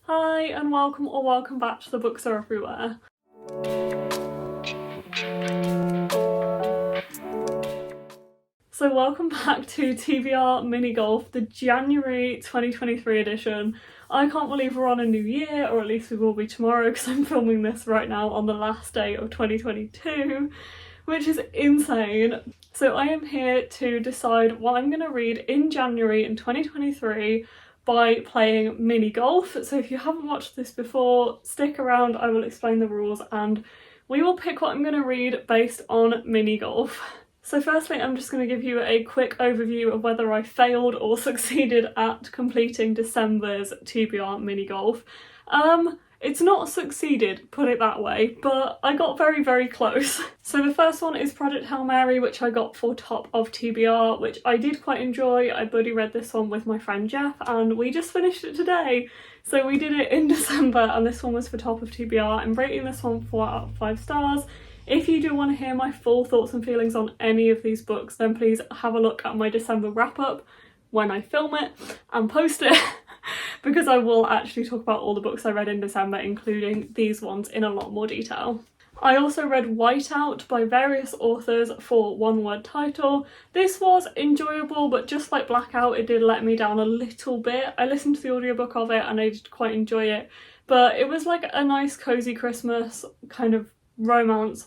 Hi and welcome or welcome back to The Books Are Everywhere. So welcome back to TBR Mini Golf, the January 2023 edition. I can't believe we're on a new year, or at least we will be tomorrow because I'm filming this right now on the last day of 2022, which is insane. So I am here to decide what I'm going to read in January in 2023 by playing mini golf. So if you haven't watched this before, stick around, I will explain the rules and we will pick what I'm going to read based on mini golf. So firstly, I'm just going to give you a quick overview of whether I failed or succeeded at completing December's TBR mini golf. It's not succeeded, put it that way, but I got very, very close. So the first one is Project Hail Mary, which I got for top of TBR, which I did quite enjoy. I buddy read this one with my friend Jeff and we just finished it today. So we did it in December and this one was for top of TBR. I'm rating this one 4 out of 5 stars. If you do want to hear my full thoughts and feelings on any of these books, then please have a look at my December wrap-up when I film it and post it. Because I will actually talk about all the books I read in December, including these ones, in a lot more detail. I also read Whiteout by various authors for one word title. This was enjoyable, but just like Blackout, it did let me down a little bit. I listened to the audiobook of it and I did quite enjoy it, but it was like a nice cozy Christmas kind of romance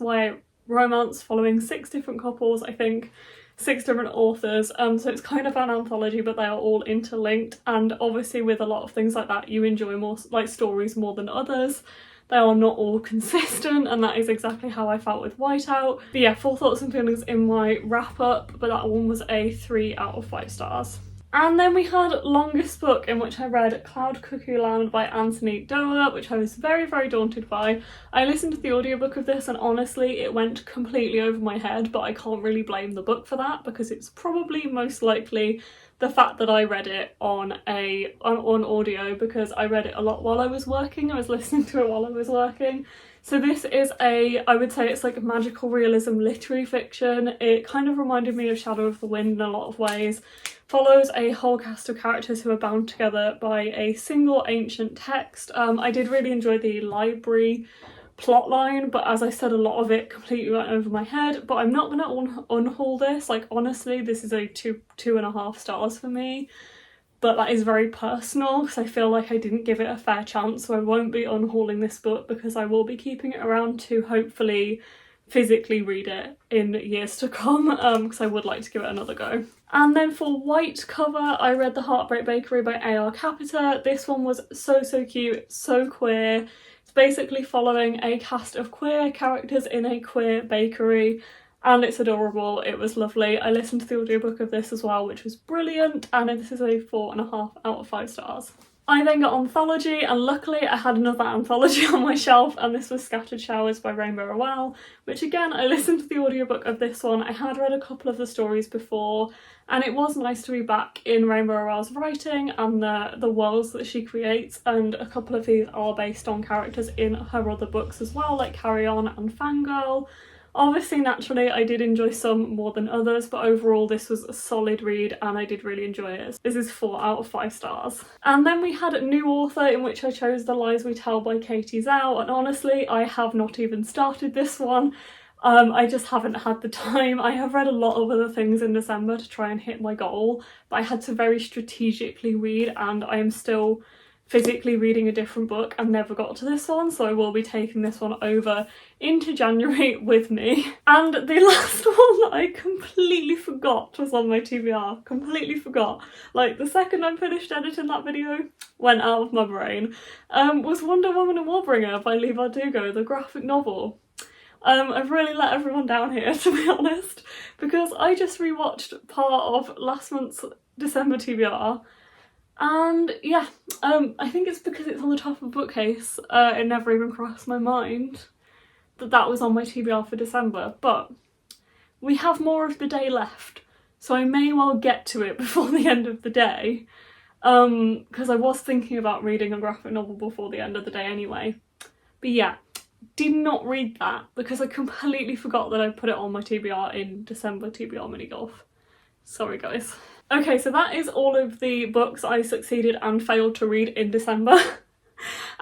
following 6 different couples, I think. 6 different authors, so it's kind of an anthology, but they are all interlinked, and obviously with a lot of things like that you enjoy more like stories more than others. They are not all consistent, and that is exactly how I felt with Whiteout. But yeah, full thoughts and feelings in my wrap up, but that one was a 3 out of 5 stars. And then we had Longest Book, in which I read Cloud Cuckoo Land by Anthony Doerr, which I was very, very daunted by. I listened to the audiobook of this and honestly it went completely over my head, but I can't really blame the book for that because it's probably most likely the fact that I read it on audio, because I read it a lot while I was working. I was listening to it while I was working. So this is I would say it's like magical realism literary fiction. It kind of reminded me of Shadow of the Wind in a lot of ways. Follows a whole cast of characters who are bound together by a single ancient text. I did really enjoy the library plotline, but as I said, a lot of it completely went over my head. But I'm not going to unhaul this. Like, honestly, this is a 2.5 stars for me. But that is very personal because I feel like I didn't give it a fair chance, so I won't be unhauling this book because I will be keeping it around to hopefully physically read it in years to come, because I would like to give it another go. And then for White Cover, I read The Heartbreak Bakery by A.R. Capita. This one was so cute, so queer. It's basically following a cast of queer characters in a queer bakery, and it's adorable. It was lovely. I listened to the audiobook of this as well, which was brilliant, and this is a 4.5 out of 5 stars. I then got Anthology, and luckily I had another anthology on my shelf, and this was Scattered Showers by Rainbow Rowell, which again, I listened to the audiobook of this one. I had read a couple of the stories before, and it was nice to be back in Rainbow Rowell's writing and the worlds that she creates, and a couple of these are based on characters in her other books as well, like Carry On and Fangirl. Obviously, naturally, I did enjoy some more than others, but overall this was a solid read and I did really enjoy it. This is 4 out of 5 stars. And then we had a new author, in which I chose The Lies We Tell by Katie Zhao, and honestly, I have not even started this one. I just haven't had the time. I have read a lot of other things in December to try and hit my goal, but I had to very strategically read, and I am still physically reading a different book and never got to this one, so I will be taking this one over into January with me. And the last one that I completely forgot was on my TBR, completely forgot. Like, the second I finished editing that video, went out of my brain, was Wonder Woman and Warbringer by Leigh Bardugo, the graphic novel. I've really let everyone down here, to be honest, because I just rewatched part of last month's December TBR. And yeah, I think it's because it's on the top of a bookcase, it never even crossed my mind that that was on my TBR for December, but we have more of the day left, so I may well get to it before the end of the day, because I was thinking about reading a graphic novel before the end of the day anyway. But yeah, did not read that because I completely forgot that I put it on my TBR in December TBR Mini Golf. Sorry guys. Okay, so that is all of the books I succeeded and failed to read in December.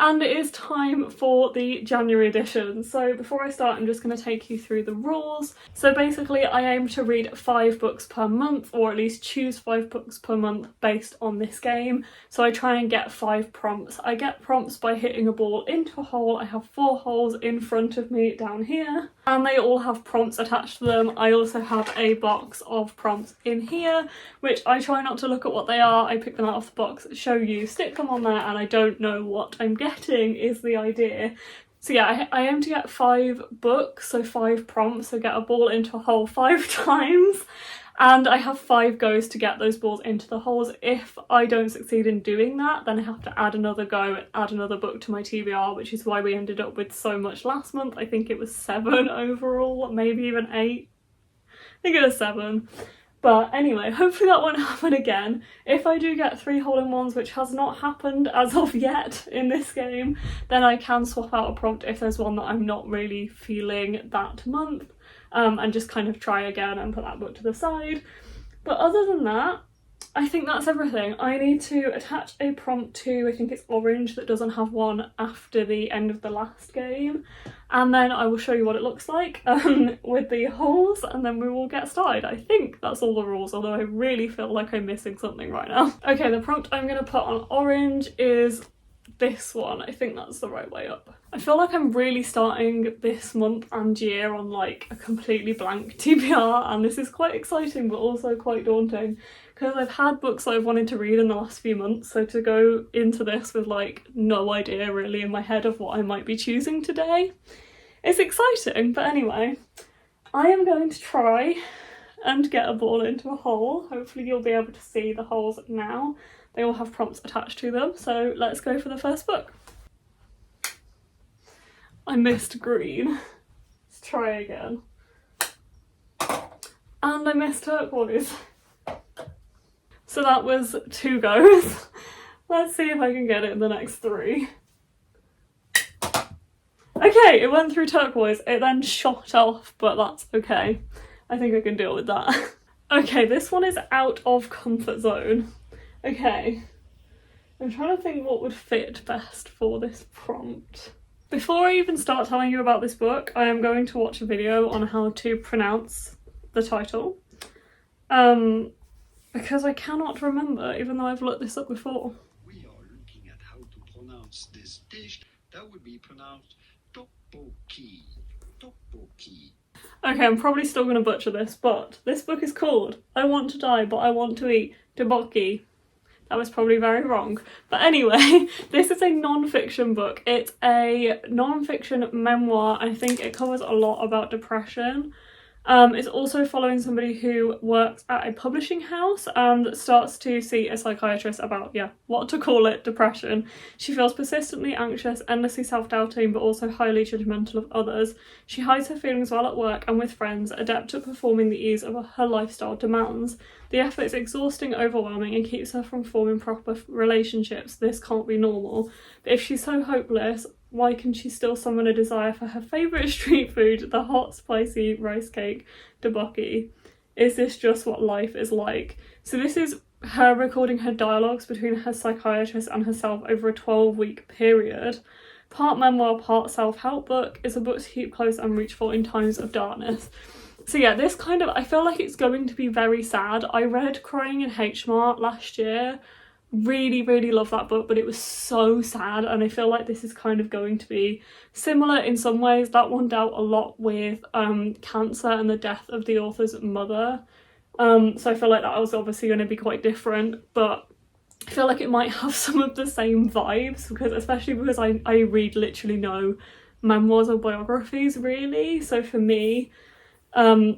And it is time for the January edition. So before I start, I'm just going to take you through the rules. So basically I aim to read 5 books per month, or at least choose 5 books per month based on this game. So I try and get 5 prompts. I get prompts by hitting a ball into a hole. I have 4 holes in front of me down here, and they all have prompts attached to them. I also have a box of prompts in here, which I try not to look at what they are. I pick them out of the box, show you, stick them on there, and I don't know what I'm getting is the idea. So yeah, I aim to get 5 books, so 5 prompts, so get a ball into a hole 5 times. And I have 5 goes to get those balls into the holes. If I don't succeed in doing that, then I have to add another go and add another book to my TBR, which is why we ended up with so much last month. I think it was 7 overall, maybe even 8. I think it was 7. But anyway, hopefully that won't happen again. If I do get 3 hole-in-ones, which has not happened as of yet in this game, then I can swap out a prompt if there's one that I'm not really feeling that month. And just kind of try again and put that book to the side. But other than that, I think that's everything. I need to attach a prompt to, I think it's orange, that doesn't have one after the end of the last game. And then I will show you what it looks like with the holes, and then we will get started. I think that's all the rules, although I really feel like I'm missing something right now. Okay, the prompt I'm going to put on orange is this one. I think that's the right way up. I feel like I'm really starting this month and year on like a completely blank TBR, and this is quite exciting but also quite daunting because I've had books that I've wanted to read in the last few months, so to go into this with like no idea really in my head of what I might be choosing today, it's exciting. But anyway, I am going to try and get a ball into a hole. Hopefully you'll be able to see the holes now. They all have prompts attached to them, so let's go for the first book. I missed green. Let's try again. And I missed turquoise. So that was 2 goes. Let's see if I can get it in the next 3. Okay, it went through turquoise. It then shot off, but that's okay. I think I can deal with that. Okay, this one is out of comfort zone. Okay, I'm trying to think what would fit best for this prompt. Before I even start telling you about this book, I am going to watch a video on how to pronounce the title. Because I cannot remember, even though I've looked this up before. We are looking at how to pronounce this dish. That would be pronounced tteokbokki. Tteokbokki. Okay, I'm probably still going to butcher this, but this book is called I Want to Die, But I Want to Eat tteokbokki. That was probably very wrong. But anyway, this is a non-fiction book. It's a non-fiction memoir. I think it covers a lot about depression. It's also following somebody who works at a publishing house and starts to see a psychiatrist about, what to call it, depression. She feels persistently anxious, endlessly self-doubting, but also highly judgmental of others. She hides her feelings while at work and with friends, adept at performing the ease of her lifestyle demands. The effort is exhausting, overwhelming, and keeps her from forming proper relationships. This can't be normal. But if she's so hopeless, why can she still summon a desire for her favourite street food, the hot, spicy rice cake, tteokbokki? Is this just what life is like? So this is her recording her dialogues between her psychiatrist and herself over a 12-week period. Part memoir, part self-help book. It's a book to keep close and reach for in times of darkness. So yeah, this kind of, I feel like it's going to be very sad. I read Crying in H Mart last year. Really love that book, but it was so sad, and I feel like this is kind of going to be similar in some ways. That one dealt a lot with cancer and the death of the author's mother, so I feel like that was obviously going to be quite different, but I feel like it might have some of the same vibes, because especially because I read literally no memoirs or biographies really, so for me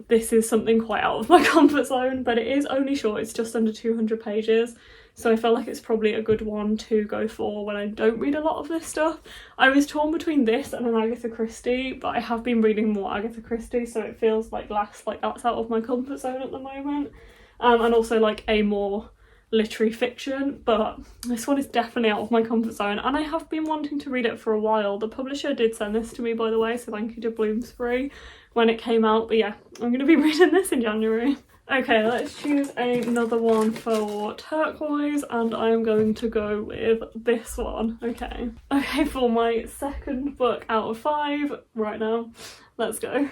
this is something quite out of my comfort zone. But it is only short, it's just under 200 pages. So I feel like it's probably a good one to go for when I don't read a lot of this stuff. I was torn between this and an Agatha Christie, but I have been reading more Agatha Christie, so it feels like less like that's out of my comfort zone at the moment. And also like a more literary fiction, but this one is definitely out of my comfort zone, and I have been wanting to read it for a while. The publisher did send this to me, by the way, so thank you to Bloomsbury when it came out. But yeah, I'm going to be reading this in January. Okay, let's choose another one for turquoise, and I'm going to go with this one. Okay. Okay, for my second book out of 5 right now. Let's go.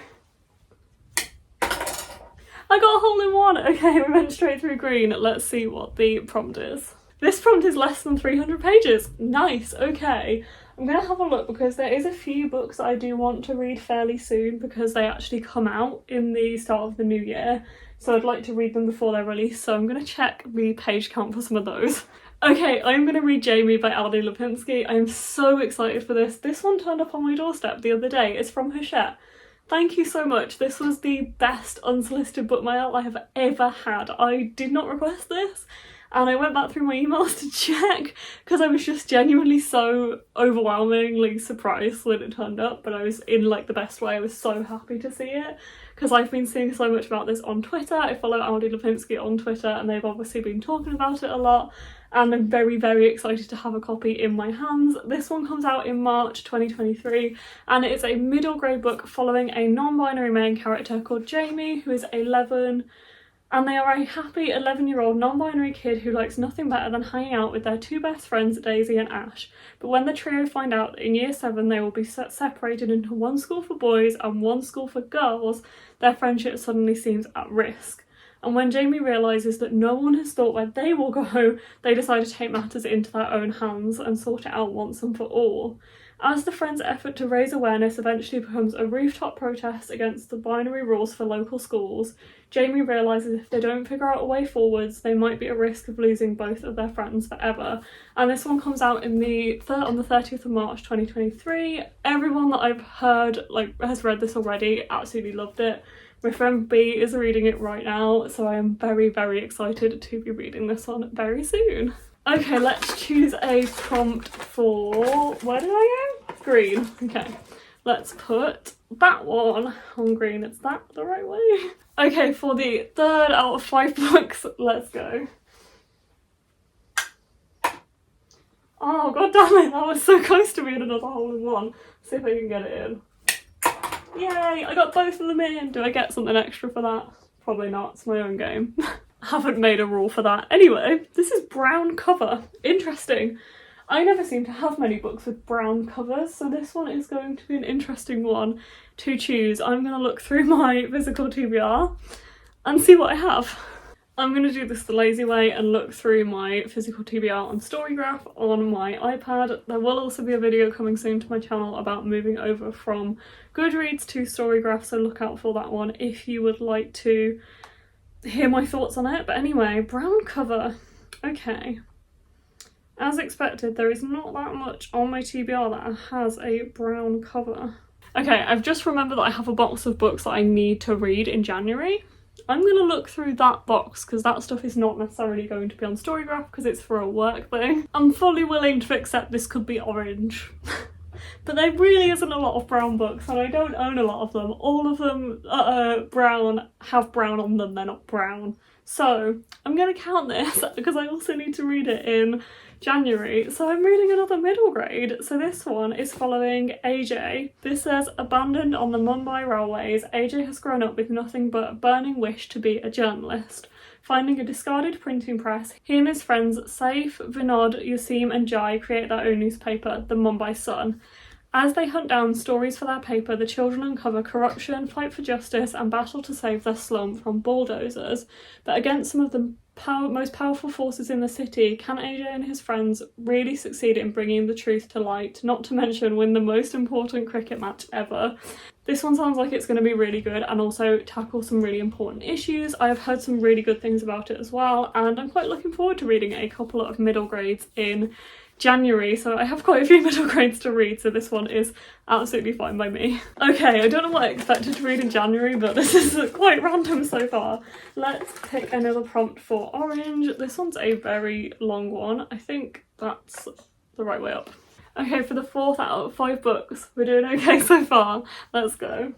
I got a hole in one! Okay, we went straight through green. Let's see what the prompt is. This prompt is less than 300 pages. Nice, okay. I'm gonna have a look because there is a few books that I do want to read fairly soon because they actually come out in the start of the new year. So I'd like to read them before they're released, so I'm gonna check the page count for some of those. Okay, I'm gonna read Jamie by Aldi Lipinski. I am so excited for this. This one turned up on my doorstep the other day. It's from Hachette. Thank you so much. This was the best unsolicited book mail I have ever had. I did not request this, and I went back through my emails to check because I was just genuinely so overwhelmingly surprised when it turned up, but I was in like the best way. I was so happy to see it because I've been seeing so much about this on Twitter. I follow Aldi Lipinski on Twitter and they've obviously been talking about it a lot, and I'm very, very excited to have a copy in my hands. This one comes out in March 2023 and it is a middle grade book following a non-binary main character called Jamie, who is 11, and they are a happy 11-year-old non-binary kid who likes nothing better than hanging out with their two best friends, Daisy and Ash. But when the trio find out that in year 7 they will be separated into one school for boys and one school for girls, their friendship suddenly seems at risk. And when Jamie realises that no one has thought where they will go, they decide to take matters into their own hands and sort it out once and for all. As the friends' effort to raise awareness eventually becomes a rooftop protest against the binary rules for local schools, Jamie realises if they don't figure out a way forwards, they might be at risk of losing both of their friends forever. And this one comes out on the 30th of March 2023. Everyone that I've heard has read this already, absolutely loved it. My friend B is reading it right now, so I am very, very excited to be reading this one very soon. Okay, let's choose a prompt for, where did I go? Green. Okay, let's put that one on green. Is that the right way? Okay, for the 3rd out of 5 books, let's go. Oh, god damn it, that was so close to being another hole in one. See if I can get it in. Yay, I got both of them in. Do I get something extra for that? Probably not, it's my own game. Haven't made a rule for that. Anyway, this is brown cover. Interesting. I never seem to have many books with brown covers, so this one is going to be an interesting one to choose. I'm going to look through my physical TBR and see what I have. I'm going to do this the lazy way and look through my physical TBR on Storygraph on my iPad. There will also be a video coming soon to my channel about moving over from Goodreads to Storygraph, so look out for that one if you would like to hear my thoughts on it. But anyway, brown cover. Okay. As expected, there is not that much on my TBR that has a brown cover. Okay, I've just remembered that I have a box of books that I need to read in January. I'm going to look through that box because that stuff is not necessarily going to be on Storygraph because it's for a work thing. I'm fully willing to accept this could be orange. But there really isn't a lot of brown books and I don't own a lot of them. All of them brown have brown on them, they're not brown. So I'm going to count this because I also need to read it in January. So I'm reading another middle grade. So this one is following AJ. This says, abandoned on the Mumbai railways, AJ has grown up with nothing but a burning wish to be a journalist. Finding a discarded printing press, he and his friends Saif, Vinod, Yasim and Jai create their own newspaper, the Mumbai Sun. As they hunt down stories for their paper, the children uncover corruption, fight for justice and battle to save their slum from bulldozers. But against some of the most powerful forces in the city, can AJ and his friends really succeed in bringing the truth to light, not to mention win the most important cricket match ever? This one sounds like it's going to be really good and also tackle some really important issues. I have heard some really good things about it as well, and I'm quite looking forward to reading a couple of middle grades in January, so I have quite a few middle grades to read, so this one is absolutely fine by me. Okay, I don't know what I expected to read in January, but this is quite random so far. Let's pick another prompt for orange. This one's a very long one. I think that's the right way up. Okay, for the 4th out of 5 books, we're doing okay so far. Let's go.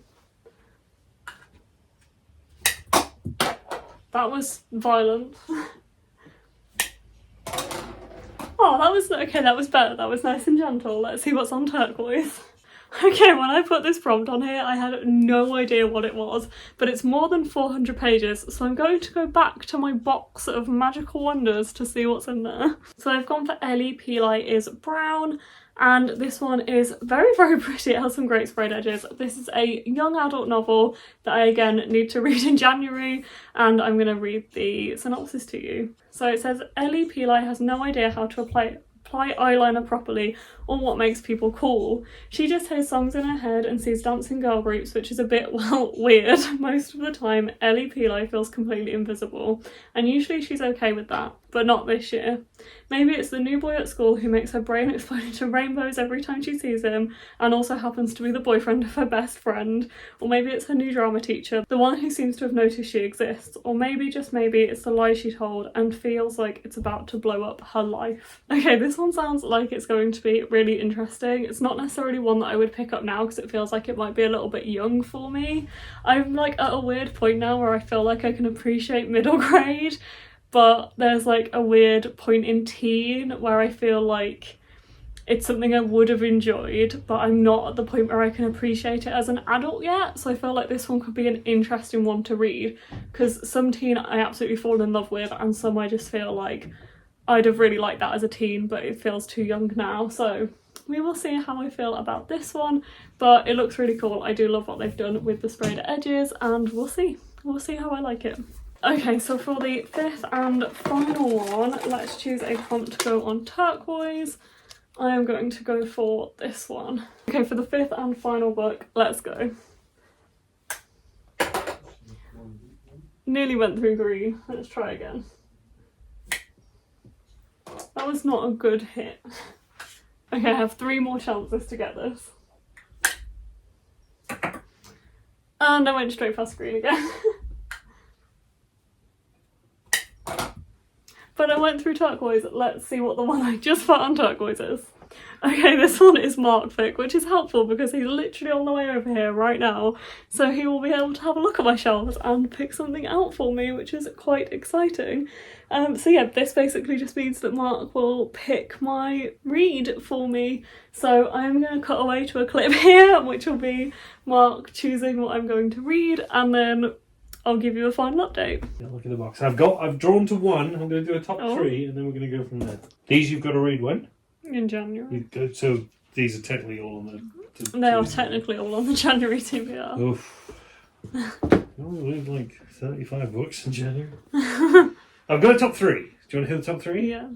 That was violent. Oh, that was okay, that was better. That was nice and gentle. Let's see what's on turquoise. Okay, when I put this prompt on here, I had no idea what it was, but it's more than 400 pages, so I'm going to go back to my box of magical wonders to see what's in there. So I've gone for Ellie Peli is brown, and this one is very, very pretty. It has some great sprayed edges. This is a young adult novel that I, again, need to read in January, and I'm going to read the synopsis to you. So it says, Ellie Peli has no idea how to apply eyeliner properly or what makes people cool. She just hears songs in her head and sees dancing girl groups, which is a bit, well, weird. Most of the time, Ellie Peli feels completely invisible, and usually she's okay with that, but not this year. Maybe it's the new boy at school who makes her brain explode into rainbows every time she sees him, and also happens to be the boyfriend of her best friend. Or maybe it's her new drama teacher, the one who seems to have noticed she exists. Or maybe, just maybe, it's the lie she told and feels like it's about to blow up her life. Okay, this one sounds like it's going to be really interesting. It's not necessarily one that I would pick up now because it feels like it might be a little bit young for me. I'm like at a weird point now where I feel like I can appreciate middle grade, but there's like a weird point in teen where I feel like it's something I would have enjoyed, but I'm not at the point where I can appreciate it as an adult yet. So I feel like this one could be an interesting one to read, because some teen I absolutely fall in love with, and some I just feel like I'd have really liked that as a teen, but it feels too young now. So we will see how I feel about this one, but it looks really cool. I do love what they've done with the sprayed edges, and we'll see how I like it. Okay, so for the fifth and final one, let's choose a prompt to go on turquoise. I am going to go for this one. Okay, for the fifth and final book, let's go. Nearly went through green. Let's try again. That was not a good hit. Okay, I have 3 more chances to get this. And I went straight past green again. But I went through turquoise. Let's see what the one I just put on turquoise is. Okay, this one is Mark Fick, which is helpful because he's literally on the way over here right now. So he will be able to have a look at my shelves and pick something out for me, which is quite exciting. So yeah, this basically just means that Mark will pick my read for me. So I'm going to cut away to a clip here, which will be Mark choosing what I'm going to read, and then I'll give you a final update. Yeah, look at the box. I've drawn to 1. I'm going to do a top 3, and then we're going to go from there. These you've got to read when? In January. So these are technically all on the... They are technically all on the January TBR. Oof. I only read like 35 books in January. I've got a top 3. Do you want to hear the top 3? Yeah.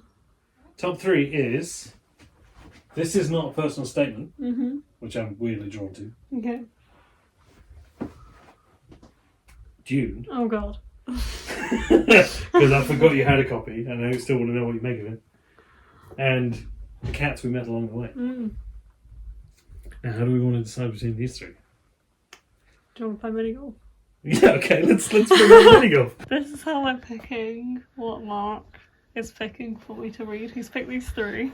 Top 3 is... This is not a personal statement, which I'm weirdly drawn to. Okay. Dune. Oh god. Because I forgot you had a copy, and I still want to know what you make of it. And the cats we met along the way. Now, how do we want to decide between these 3? Do you want to play mini golf? Yeah, okay, let's bring on mini golf. This is how I'm picking what Mark is picking for me to read. He's picked these 3.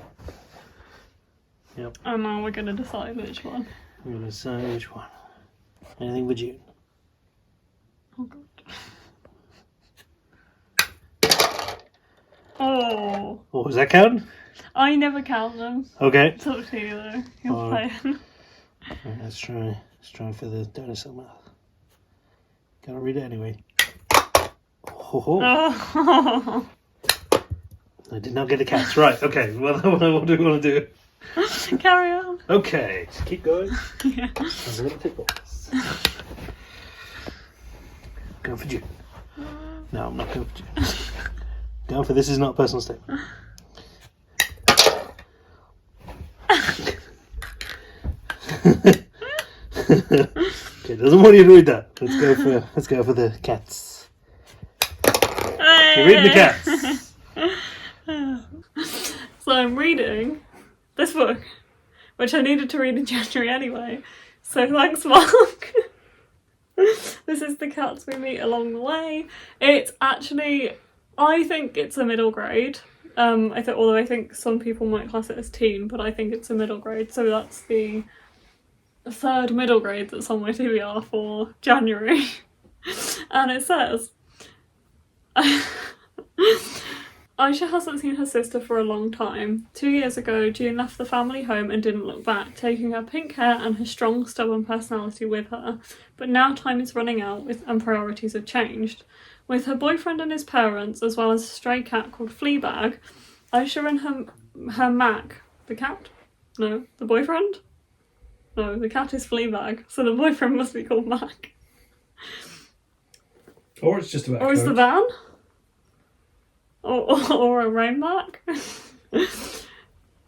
Yep. And now we're going to decide which one. We're going to decide which one. Anything but June. Oh god. Oh. What was that count? I never count them. Okay. It's up to you though. You're playing. Right, let's try for the dinosaur mouth. Gotta read it anyway. Oh. I did not get a cat. Right, okay. Well, what do we want to do? Carry on. Okay, just keep going. Yeah. I'm going to take this. Going for June. No, I'm not going for June. Going for this is not a personal statement. Okay, doesn't want you to read that. Let's go for the cats. Hey. You're reading the cats. So I'm reading this book, which I needed to read in January anyway. So thanks, Mark. This is The Cats We Meet Along the Way. It's actually, I think it's a middle grade. Although I think some people might class it as teen, but I think it's a middle grade. So that's the 3rd middle grade that's on my TBR for January. And it says, Aisha hasn't seen her sister for a long time. 2 years ago, June left the family home and didn't look back, taking her pink hair and her strong, stubborn personality with her. But now time is running out and priorities have changed. With her boyfriend and his parents, as well as a stray cat called Fleabag, Aisha and her Mac, the cat? No, the boyfriend? No, the cat is Fleabag, so the boyfriend must be called Mac. Or it's just about. Or is the van? Or a rainback.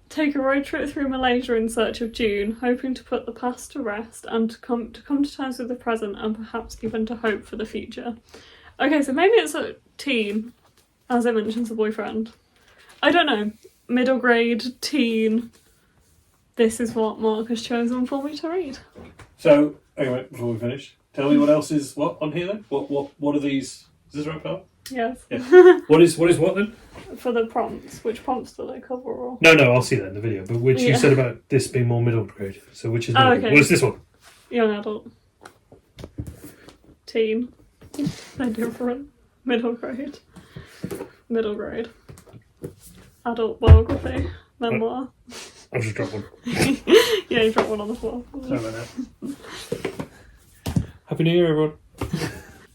Take a road trip through Malaysia in search of June, hoping to put the past to rest and to come to terms with the present and perhaps even to hope for the future. Okay, so maybe it's a teen, as it mentions a boyfriend. I don't know. Middle grade, teen. This is what Mark has chosen for me to read. So, anyway, before we finish, tell me what else is what on here then? What are these? Is this the right part? Yes. Yeah. What is what then? For the prompts. Which prompts do they cover? Or... No, I'll see that in the video. But which you said about this being more middle grade. So which is middle grade? Okay. What is this one? Young adult. Teen. They're different. Middle grade. Middle grade. Adult biography. Memoir. I'll just drop one. Yeah, you dropped one on the floor. Sorry about that. Happy New Year, everyone.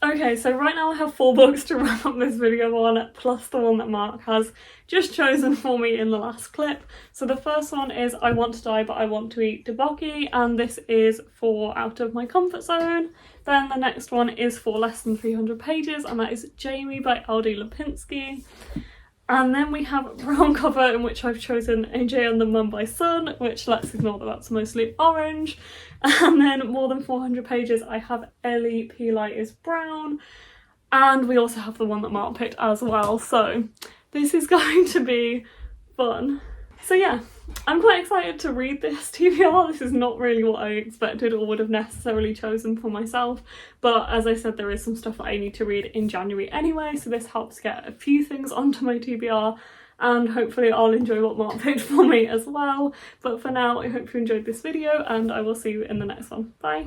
Okay, so right now I have 4 books to wrap up this video on, plus the one that Mark has just chosen for me in the last clip. So the first one is I Want to Die But I Want to Eat Debuggy, and this is for Out of My Comfort Zone. Then the next one is for Less Than 300 Pages, and that is Jamie by Aldi Lipinski. And then we have a brown cover in which I've chosen AJ and the Mum by Sun, which let's ignore that that's mostly orange. And then More Than 400 Pages, I have Ellie P. Light is Brown. And we also have the one that Mark picked as well. So this is going to be fun. So yeah, I'm quite excited to read this TBR. This is not really what I expected or would have necessarily chosen for myself, but as I said, there is some stuff that I need to read in January anyway, so this helps get a few things onto my TBR, and hopefully I'll enjoy what Mark picked for me as well. But for now, I hope you enjoyed this video, and I will see you in the next one. Bye!